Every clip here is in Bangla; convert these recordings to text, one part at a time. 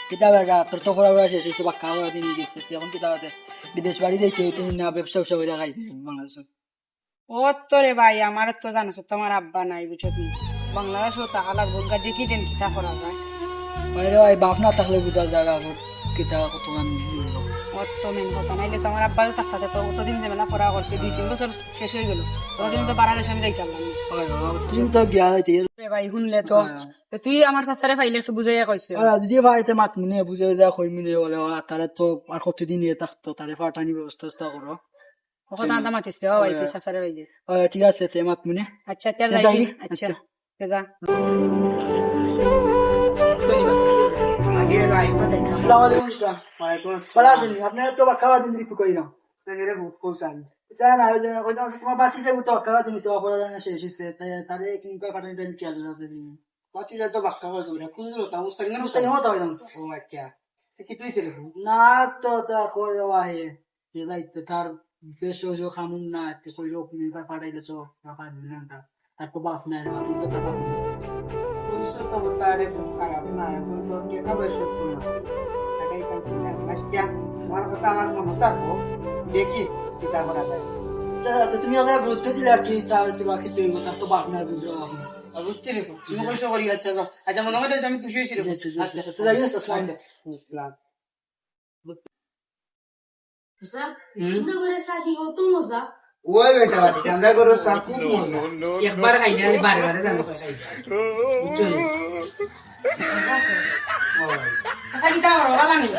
কিতা বেটা তোর তো পড়াশোনা শেষ হয়েছে বাক্কা করে দিন গেছে তুই এখন কিতা করতে বিদেশ বাড়ি যাইতে হইতে না ব্যবসা ব্যবসা করে খাইতে বাংলাদেশে ও তো রে ভাই আমার তো জানো তোমার আব্বা নাই বুঝছো কি বাংলাদেশও টাকা লাগবো দেখি দেন কিতা করা যায়। বাইরে ভাই বাপ না থাকলে বুঝা যাবে এখন কিতা কতক্ষণ ওর তো মেন কথা নাইলে তোমার আব্বা তো থাকতে তো অতদিন দেবে না পড়া করছে 2-3 বছর শেষ হয়ে গেল ততদিন তো বাংলাদেশে আমি যাইতে পারলাম না। তুই তো গিয়া যাইতে রে ভাই শুনলে তো তুই আমার চাচারে ফাইলে একটু বুঝাইয়া কইছে যদি ভাইতে মাত মিনে বুঝে যা কই মিনে বলে তারে তো আর কতদিন ইয়ে থাকতো তারে ফাটানি ব্যবস্থা করো কথা আদা মাতিস রে ভাই তুই চাচারে ফাইলে ঠিক আছে তে মাত মিনে আচ্ছা তেল যাই আচ্ছা দাদা আসসালামু আলাইকুম স্যার ওয়ালাইকুম আসসালাম আপনারা তো খাওয়া দিন একটু কই না রে বহুত কোসান জানা ওই তোমার বাচ্চা যে তো খাওয়া দিন সব করে না শেষ হইছে তারে কি কা কাটাই দেন কি আলো আছে দিন বাকি যা তো বাক্কা হয় তোমরা কোন দিন তো মুস্তাকিম হতো একদম ও আচ্ছা কি তুই ছিল না তো তা করে আহে যে ভাই তো তার বিশেষ যে খামুন না তে কই লোক নি পাঠাইলে তো রাখা দিন না তার তো বাস নাই না তো টাকা তো তারে খারাপ না এখন তো কে খাবে শুনছ না এটাই কাজ না আচ্ছা আমার কথা আমার মনে থাকবো দেখি কি তা করা যায় আচ্ছা তুমি আমাকে গুরুত্ব দিলে কি তার তোমার কি তুই তার তো বাস নাই বুঝছো এখন বুঝছি রে তুমি কইছো করি আচ্ছা আচ্ছা মনে হয় আমি খুশি হইছি রে আচ্ছা আচ্ছা যাই না আসসালামু আলাইকুম ওই বেটা আমরা করো সাকু মজা একবার খাইলে আর বারে বারে জানো খাই বুঝছো চাচা কিতা করো ভালো নি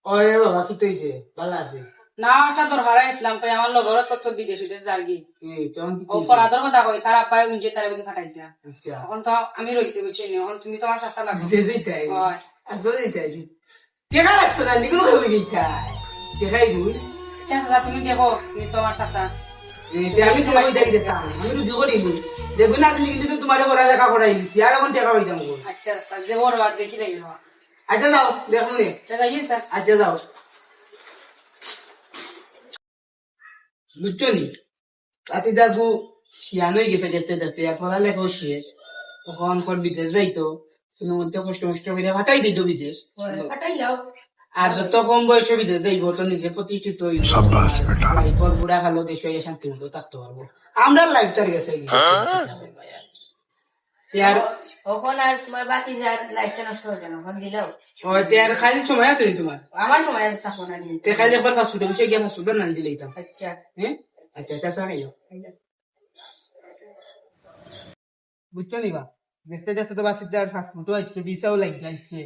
ওরে বাবা কি কইছে ভালো আছে না একটা দরকার ইসলাম কই আমার লগর কত বিদেশি দেশ জার্গি এই চম কি ও ফরাদর কথা কই তার আপায় গুঞ্জে তারে বুঝি ফাটাইছে আচ্ছা এখন তো আমি রইছি বুঝছি নি এখন তুমি তো আমার চাচা লাগো দিতে যাই হয় আসলে যাই টেকা লাগতো না নিগুলো হয়ে গেইতা টেকাই গুই আচ্ছা চাচা তুমি দেখো তুমি তো আমার চাচা আমি তোমাকে দেই দিতাম আমি রুজু করি গুই দেখো না আসলে কিন্তু তোমারে পড়া লেখা করাই দিছি আর এখন টেকা পাইতাম গো আচ্ছা চাচা যে ওর বাদ দেখি লাগি আচ্ছা যাও দেখো নে চাচা ইয়ে স্যার আচ্ছা যাও বুঝছো নি তাতে যাবো শিয়ান হয়ে গেছে দেখতে দেখতে আর পড়ালেখাও শেষ তখন পর বিদেশ যাইতো কোনো মধ্যে কষ্ট মষ্ট করে ফাটাই দিত বিদেশ আর যত কম বয়সে বিদেশ যাইব তো নিজে প্রতিষ্ঠিত হইব লাইফর বুড়া খালো দেশ হয়ে শান্তি মতো থাকতে পারবো আমরা লাইফ চার গেছে আর ওখন আর তোমার বাতি যার লাইফটা নষ্ট হয়ে গেল ওখান দিলেও আর খালি সময় আছে নি তোমার আমার সময় থাকবো না তে খালি একবার ফাস্ট ফুডে বসে গিয়ে ফাস্ট ফুড না দিলেই তাম আচ্ছা হ্যাঁ আচ্ছা এটা খাইও বুঝছো নি বা দেখতে দেখতে তো বাসিতে আর ফাস্ট ফুড আসছে বিসাও লাগছে